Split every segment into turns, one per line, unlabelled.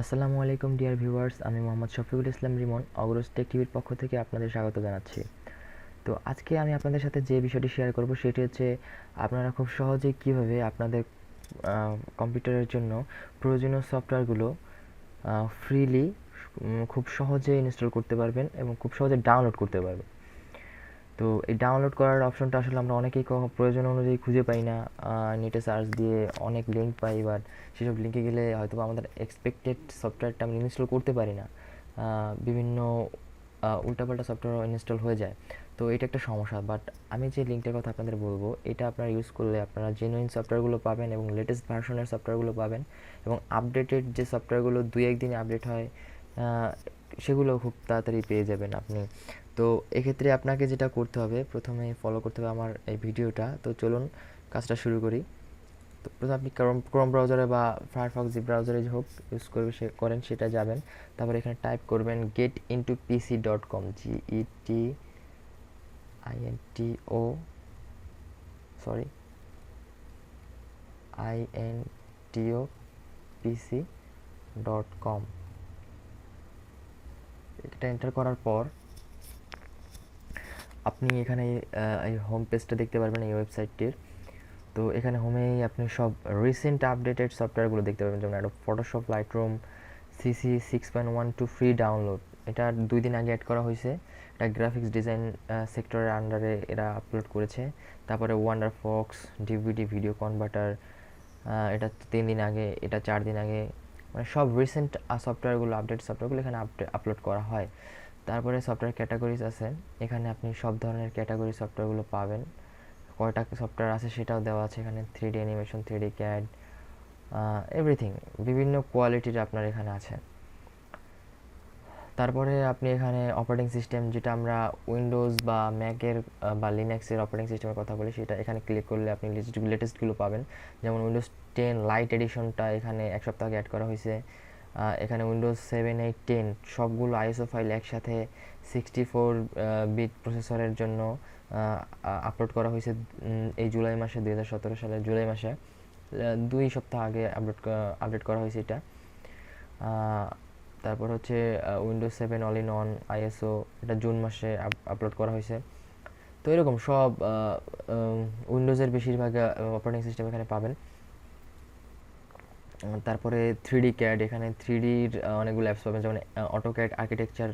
আসসালামু আলাইকুম dear viewers, আমি মোহাম্মদ শফিকুল ইসলাম রিমন অগ্রজ টেক টিভির পক্ষ থেকে আপনাদের স্বাগত জানাচ্ছি। তো আজকে আমি আপনাদের সাথে যে বিষয়টি শেয়ার করব সেটি হচ্ছে আপনারা খুব সহজেই কিভাবে আপনাদের কম্পিউটারের জন্য প্রয়োজনীয় সফটওয়্যারগুলো ফ্রিলি খুব সহজে ইনস্টল করতে পারবেন এবং খুব সহজে ডাউনলোড করতে পারবেন। তো এই ডাউনলোড করার অপশনটা আসলে আমরা অনেকেই প্রয়োজন অনুযায়ী খুঁজে পাই না। নেটে সার্চ দিয়ে অনেক লিঙ্ক পাই, বাট সেসব লিঙ্কে গেলে হয়তো আমাদের এক্সপেক্টেড সফটওয়্যারটা আমরা ইনস্টল করতে পারি না। বিভিন্ন উল্টাপাল্টা সফটওয়্যার ইনস্টল হয়ে যায়। তো এটা একটা সমস্যা, বাট আমি যে লিঙ্কটার কথা আপনাদের বলবো এটা আপনারা ইউজ করলে আপনারা জেনুইন সফটওয়্যারগুলো পাবেন এবং লেটেস্ট ভার্সনের সফটওয়্যারগুলো পাবেন এবং আপডেটেড যে সফটওয়্যারগুলো 2-1 দিনে আপডেট হয় সেগুলো খুব তাড়াতাড়ি পেয়ে যাবেন আপনি। তো এক্ষেত্রে আপনাকে যেটা করতে হবে, প্রথমে ফলো করতে হবে আমার এই ভিডিওটা। তো চলুন কাজটা শুরু করি। তো প্রথমে আপনি ক্রোম ব্রাউজারে বা ফায়ারফক্স যে ব্রাউজারে হোক ইউজ করবে করেন সেটা যাবেন। তারপরে এখানে টাইপ করবেন getintopc.com, GETINTO সরি intopc.com। এটা এন্টার করার পর আপনি এখানে এই হোম পেজটা দেখতে পারবেন এই ওয়েবসাইটটির। তো এখানে হোমেই আপনি সব রিসেন্ট আপডেটেড সফটওয়্যারগুলো দেখতে পাবেন, যেমন Adobe Photoshop, Lightroom, CC 6.12 free download. এটা 2 দিন আগে অ্যাড করা হয়েছে। এটা গ্রাফিক্স ডিজাইন সেক্টরের আন্ডারে এরা আপলোড করেছে। তারপরে wonder Fox DVD video converter, এটা 3 দিন আগে, এটা 4 দিন আগে। মানে সব রিসেন্ট সফটওয়্যারগুলো, আপডেট সফটওয়্যারগুলো এখানে আপলোড করা হয়। তারপরে সফটওয়্যার ক্যাটাগরিজ আছে, এখানে আপনি সব ধরনের ক্যাটাগরি সফটওয়্যারগুলো পাবেন। কয়টা সফটওয়্যার আছে সেটাও দেওয়া আছে এখানে, 3D animation, 3D CAD, everything বিভিন্ন কোয়ালিটির আপনার এখানে আছে। তারপরে আপনি এখানে অপারেটিং সিস্টেম, যেটা আমরা উইন্ডোজ বা ম্যাকের বা লিনাক্সের অপারেটিং সিস্টেমের কথা বলি, সেটা এখানে ক্লিক করলে আপনি লেটেস্টগুলো পাবেন। যেমন উইন্ডোজ 10 লাইট এডিশনটা এখানে 1 সপ্তাহ আগে অ্যাড করা হয়েছে। এখানে উইন্ডোজ 7, 8, 10 সবগুলো আইএসও ফাইল একসাথে 64 বিট প্রসেসরের জন্য আপলোড করা হয়েছে এই জুলাই মাসে, 2017 সালের জুলাই মাসে। 2 সপ্তাহ আগে আপডেট করা হয়েছে এটা। তারপর হচ্ছে Windows 7 all in on ISO, এটা জুন মাসে আপলোড করা হয়েছে। তো এরকম সব উইন্ডোজের বেশিরভাগ অপারেটিং সিস্টেম এখানে পাবেন। তারপরে 3D ক্যাড, এখানে 3Dর অনেকগুলো অ্যাপস পাবেন, যেমন অটোক্যাড আর্কিটেকচার।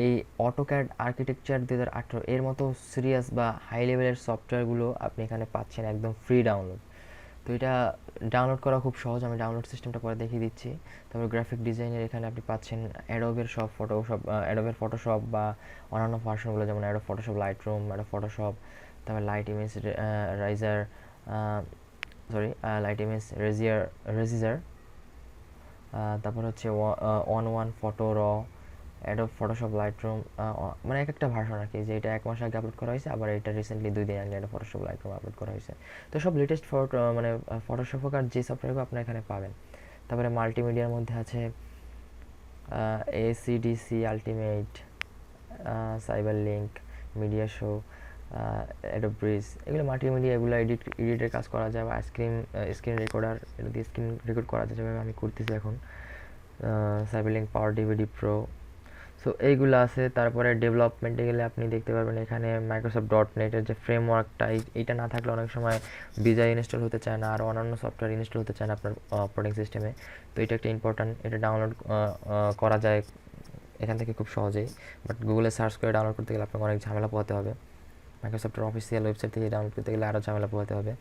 এই অটোক্যাড আর্কিটেকচার 2018 এর মতো সিরিয়াস বা হাই লেভেলের সফটওয়্যারগুলো আপনি এখানে পাচ্ছেন একদম ফ্রি ডাউনলোড। তো এটা ডাউনলোড করা খুব সহজ, আমি ডাউনলোড সিস্টেমটা পরে দেখিয়ে দিচ্ছি। তারপর গ্রাফিক ডিজাইনের এখানে আপনি পাচ্ছেন অ্যাডোবের ফটোশপ বা অন্যান্য ভার্সনগুলো, যেমন Adobe Photoshop Lightroom, Adobe Photoshop, তারপর light image resizer, light image resizer, তারপর হচ্ছে ওয়ান ফটো র, অ্যাডোব ফটোশপ লাইটরুম, মানে এক একটা ভার্সন আর কি, যে এটা 1 মাস আগে আপলোড করা হয়েছে, আবার এটা রিসেন্টলি 2 দিন আগে অ্যাডোব ফটোশপ লাইটরুম আপলোড করা হয়েছে। তো সব লেটেস্ট মানে ফটোশপ আর যে সফটওয়্যারগুলো আপনারা এখানে পাবেন। তারপরে মাল্টিমিডিয়ার মধ্যে আছে AC DC ultimate, cyber link, media show, Adobe bridge, এগুলো মাল্টিমিডিয়া, এগুলো এডিটের কাজ করা যায়, বা স্ক্রিন রেকর্ডার, এটা দিয়ে স্ক্রিন রেকর্ড করা যায়, যেভাবে আমি করতেছি এখন। সাইবার লিঙ্ক, পাওয়ার ডিভিডি প্রো, সো এইগুলো আছে। তারপরে ডেভেলপমেন্টে গেলে আপনি দেখতে পারবেন এখানে মাইক্রোসফট .NET-এর যে ফ্রেমওয়ার্কটা, এইটা না থাকলে অনেক সময় বিজয় ইনস্টল হতে চায় না, আর অন্যান্য সফটওয়্যার ইনস্টল হতে চায় না আপনার অপারেটিং সিস্টেমে। তো এটা একটা ইম্পর্ট্যান্ট, এটা ডাউনলোড করা যায় এখান থেকে খুব সহজেই, বাট গুগলে সার্চ করে ডাউনলোড করতে গেলে আপনাকে অনেক ঝামেলা পোহাতে হবে। মাইক্রোসফটের অফিসিয়াল ওয়েবসাইট থেকে ডাউনলোড করতে গেলে আরও ঝামেলা পোহাতে হবে।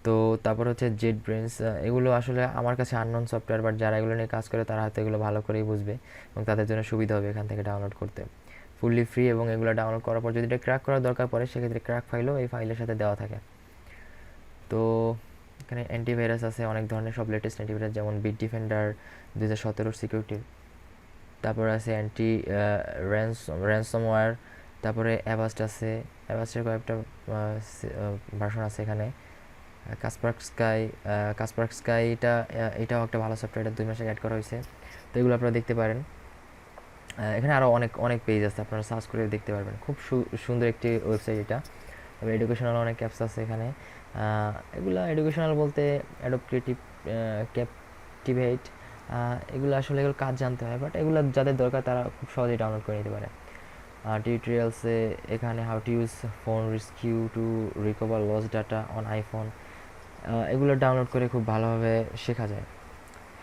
তো তারপর হচ্ছে জেট ব্রেন্স, এগুলো আসলে আমার কাছে আননোন সফটওয়্যার, বাট যারা এগুলো নিয়ে কাজ করে তারা হয়তো এগুলো ভালো করেই বুঝবে এবং তাদের জন্য সুবিধা হবে এখান থেকে ডাউনলোড করতে। ফুললি ফ্রি, এবং এগুলো ডাউনলোড করার পর যদি এটা ক্র্যাক করার দরকার পড়ে সেক্ষেত্রে ক্র্যাক ফাইলও এই ফাইলের সাথে দেওয়া থাকে। তো এখানে অ্যান্টিভাইরাস আছে অনেক ধরনের, সব লেটেস্ট অ্যান্টিভাইরাস, যেমন বিট ডিফেন্ডার 2017 সিকিউরিটির। তারপর আছে র্যানসমওয়্যার। তারপরে অ্যাভাস্ট আছে, অ্যাভাস্টের কয়েকটা ভার্সন আছে এখানে। কাসপার্ক স্কাই, এটাও একটা ভালো সফটওয়্যার, এটা 2 মাস আগে অ্যাড করা হয়েছে। তো এগুলো আপনারা দেখতে পারেন। এখানে আরও অনেক অনেক পেজ আছে, আপনারা সার্চ করে দেখতে পারবেন। খুব সুন্দর একটি ওয়েবসাইট এটা। তবে এডুকেশনাল অনেক অ্যাপস আছে এখানে। এগুলা এডুকেশনাল বলতে অ্যাডোব ক্রিয়েটিভ ক্যাপটিভেট, এগুলো আসলে এগুলো কাজ জানতে হয়, বাট এগুলো যাদের দরকার তারা খুব সহজেই ডাউনলোড করে নিতে পারে। টিউটোরিয়ালসে এখানে how to use phone rescue to recover lost data on iPhone, এগুলো ডাউনলোড করে খুব ভালোভাবে শেখা যায়।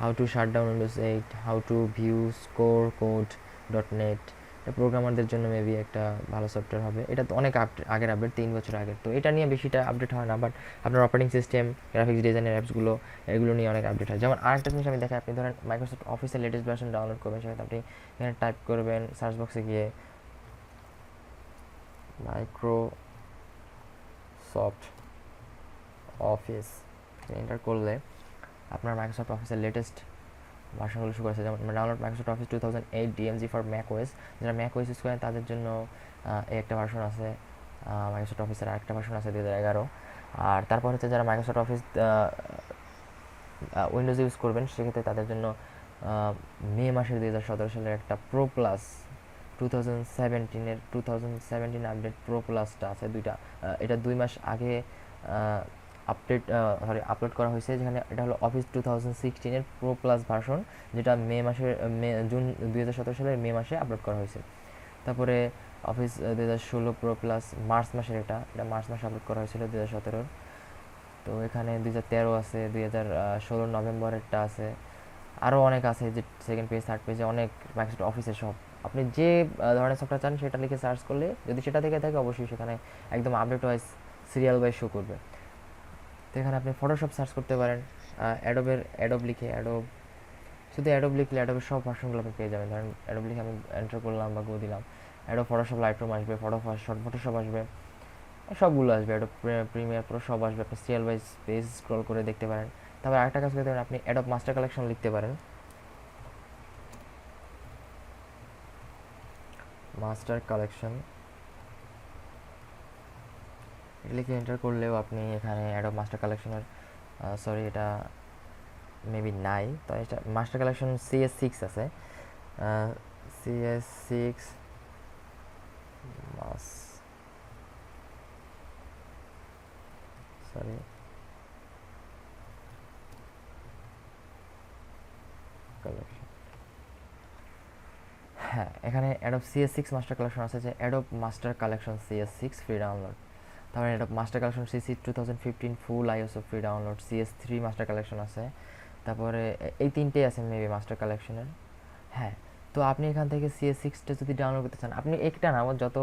How to shut down Windows 8, how to view স্কোর কোড ডট নেট, এটা প্রোগ্রামারদের জন্য মেবি একটা ভালো সফটওয়্যার হবে। এটা তো অনেক আগের আপডেট, 3 বছর আগের, তো এটা নিয়ে বেশিটা আপডেট হয় না, বাট আপনার অপারেটিং সিস্টেম, গ্রাফিক্স ডিজাইনের অ্যাপসগুলো, এগুলো নিয়ে অনেক আপডেট হয়। যেমন আরেকটা জিনিস আমি দেখাই, আপনি ধরেন মাইক্রোসফট অফিসের লেটেস্ট ভার্সন ডাউনলোড করবেন, সেক্ষেত্রে আপনি এখানে টাইপ করবেন সার্চ বক্সে গিয়ে মাইক্রোসফট অফিস এন্টার করলে আপনার মাইক্রোসফট অফিসের লেটেস্ট ভার্সনগুলো শুরু করেছে। যেমন download Microsoft office 2008 DMG for Mac OS, যারা ম্যাক ওএস ইউজ করেন তাদের জন্য এই একটা ভার্সন আছে। মাইক্রোসফট অফিসের আরেকটা ভার্সন আছে 2011। আর তারপর হচ্ছে যারা মাইক্রোসফট অফিস উইন্ডোজ ইউজ করবেন, সেক্ষেত্রে তাদের জন্য মে মাসের 2017 সালের একটা প্রো প্লাস 2017 আপডেট প্রো প্লাসটা আছে দুইটা। এটা 2 মাস আগে আপলোড করা হয়েছে, যেখানে এটা হলো অফিস 2016 প্রো প্লাস ভার্সন, যেটা জুন 2017 সালের মে মাসে আপলোড করা হয়েছে। তারপরে অফিস 2016 প্রো প্লাস মার্চ মাসের, এটা মার্চ মাসে আপলোড করা হয়েছিল 2017। তো এখানে 2013 আছে, 2016 নভেম্বরেরটা আছে, আরও অনেক আছে, যে সেকেন্ড পেজ থার্ড পেজে অনেক মাইক্রোসফট অফিসের সব। আপনি যে ধরনের সফটওয়্যার চান সেটা লিখে সার্চ করলে, যদি সেটা থেকে থাকে অবশ্যই সেখানে একদম update wise serial wise show করবে। তো এখানে আপনি ফটোশপ সার্চ করতে পারেন, অ্যাডোব লিখে, শুধু অ্যাডোব লিখলে অ্যাডোবের সব ভার্সনগুলো আপনি পেয়ে যাবেন। ধরেন অ্যাডোব লিখে আমি এন্টার করলাম বা গো দিলাম, অ্যাডোব ফটোশপ লাইটরুম আসবে, ফটোশপ আসবে, সবগুলো আসবে, অ্যাডোব প্রিমিয়ার প্রো সব আসবে। আপনি সিরিয়াল ওয়াইজ পেজ স্ক্রল করে দেখতে পারেন। তারপর আরেকটা কাজ করতে পারেন, আপনি অ্যাডোব মাস্টার কালেকশন লিখতে পারেন। মাস্টার কালেকশন এটা লিখে এন্টার করলেও আপনি এখানে অ্যাডোব মাস্টার কালেকশনের, সরি এটা মেবি নাই, তো এটা মাস্টার কালেকশন CS6 আছে, CS6 মাস, সরি কালেকশন, হ্যাঁ এখানে অ্যাডোব CS6 মাস্টার কালেকশন আছে, যে Adobe master collection CS6 free download. তারপরে Adobe master collection CC 2015 full ISO free download, CS3 master collection আছে। তারপরে এই তিনটেই আছে মেবি মাস্টার কালেকশনের। হ্যাঁ, তো আপনি এখান থেকে CS6টা যদি ডাউনলোড করতে চান, আপনি একটা না, আমার যত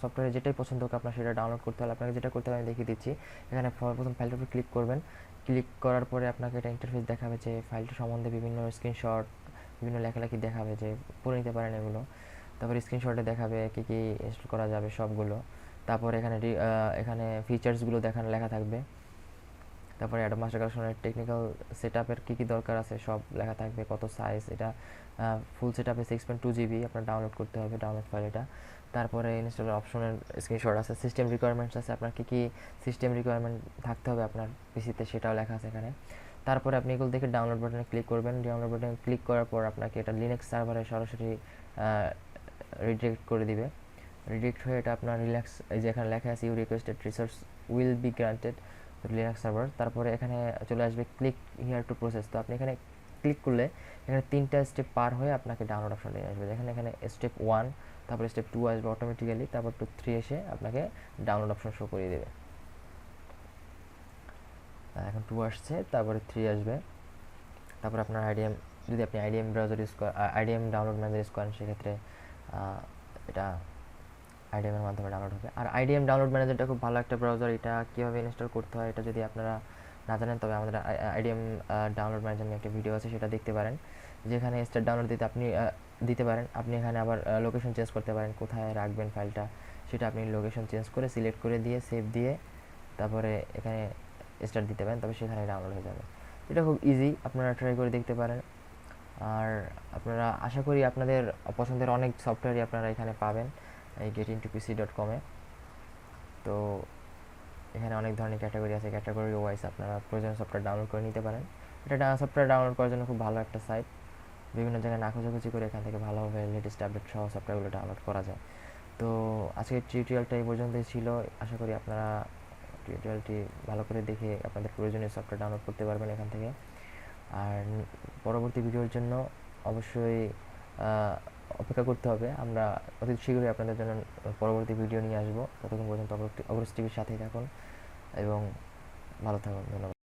সফটওয়্যারে যেটাই পছন্দ হোক আপনার সেটা ডাউনলোড করতে হলে আপনাকে যেটা করতে হবে আমি দেখিয়ে দিচ্ছি। এখানে প্রথম ফাইলটার উপর ক্লিক করবেন, ক্লিক করার পরে আপনাকে এটা ইন্টারফেস দেখাবে, যে ফাইলটা সম্বন্ধে বিভিন্ন স্ক্রিনশট, বিভিন্ন লেখালেখি দেখাবে, যে পড়ে নিতে পারেন এগুলো। তারপর স্ক্রিনশটে দেখাবে কী কী ইনস্টল করা যাবে সবগুলো। তারপর এখানে ফিচার্সগুলো লেখা থাকবে। তারপরে অ্যাডোব মাস্টার কালেকশনের টেকনিক্যাল সেটআপের কী কী দরকার আছে সব লেখা থাকবে, কত সাইজ, এটা ফুল সেটআপে 6.2 GB আপনার ডাউনলোড করতে হবে, ডাউনলোড ফাইল এটা। তারপরে ইনস্টলের অপশনের স্ক্রিনশট আছে, সিস্টেম রিকোয়ারমেন্টস আছে, আপনার কী কী সিস্টেম রিকোয়ারমেন্ট থাকতে হবে আপনার পিসিতে সেটাও লেখা আছে এখানে। তারপরে আপনি এগুলো দেখে ডাউনলোড বাটনে ক্লিক করবেন। ডাউনলোড বাটনে ক্লিক করার পর আপনাকে এটা লিনাক্স সার্ভারে সরাসরি রিডিরেক্ট করে দিবে। রিডিরেক্ট হয়ে এটা আপনার রিল্যাক্স, এই যে এখানে লেখা আছে you requested resource will be granted Linux server. তারপরে এখানে চলে আসবে ক্লিক হিয়ার টু প্রসেস, তো আপনি এখানে ক্লিক করলে এখানে 3টা স্টেপ পার হয়ে আপনাকে ডাউনলোড অপশন নিয়ে আসবে। এখানে স্টেপ 1, তারপরে স্টেপ 2 আসবে অটোমেটিক্যালি, তারপর 3 এসে আপনাকে ডাউনলোড অপশন শো করিয়ে দেবে। এখন 2 আসছে, তারপরে 3 আসবে। তারপর আপনার যদি আপনি আইডিএম ব্রাউজার ইউজ করেন, আইডিএম ডাউনলোড ম্যানেজার ইউজ করেন, সেক্ষেত্রে এটা আইডিএম এর মাধ্যমে ডাউনলোড হবে। আর আইডিএম ডাউনলোড ম্যানেজারটা খুব ভালো একটা ব্রাউজার, এটা কীভাবে ইনস্টল করতে হয় এটা যদি আপনারা না জানেন, তবে আমাদের আইডিএম ডাউনলোড ম্যানেজার নিয়ে একটা ভিডিও আছে, সেটা দেখতে পারেন। যেখানে স্টার্ট ডাউনলোড দিতে পারেন, আপনি এখানে আবার লোকেশন চেঞ্জ করতে পারেন, কোথায় রাখবেন ফাইলটা সেটা আপনি লোকেশন চেঞ্জ করে সিলেক্ট করে দিয়ে সেভ দিয়ে তারপরে এখানে স্টার্ট দিতে পারেন, তবে সেখানে ডাউনলোড হয়ে যাবে। এটা খুব ইজি, আপনারা ট্রাই করে দেখতে পারেন। আর আপনারা আশা করি আপনাদের পছন্দের অনেক সফটওয়্যারই আপনারা এখানে পাবেন এই getintopc.com-এ। তো এখানে অনেক ধরনের ক্যাটাগরি আছে, ক্যাটাগরি ওয়াইজ আপনারা প্রয়োজনীয় সফটওয়্যার ডাউনলোড করে নিতে পারেন। এটা সফটওয়্যার ডাউনলোড করার জন্য খুব ভালো একটা সাইট, বিভিন্ন জায়গায় না খোঁজাখুঁজি করে এখান থেকে ভালোভাবে লেটেস্ট আপডেট সহ সফটওয়্যারগুলো ডাউনলোড করা যায়। তো আজকের টিউটোরিয়ালটা এই পর্যন্তই ছিল। আশা করি আপনারা টিউটোরিয়ালটি ভালো করে দেখে আপনাদের প্রয়োজনীয় সফটওয়্যার ডাউনলোড করতে পারবেন এখান থেকে। আর পরবর্তী ভিডিওর জন্য অবশ্যই অপেক্ষা করতে হবে। আমরা অতি শীঘ্রই আপনাদের জন্য পরবর্তী ভিডিও নিয়ে আসবো। ততক্ষণ পর্যন্ত অগ্রজ টিভির সাথেই থাকুন এবং ভালো থাকুন। ধন্যবাদ।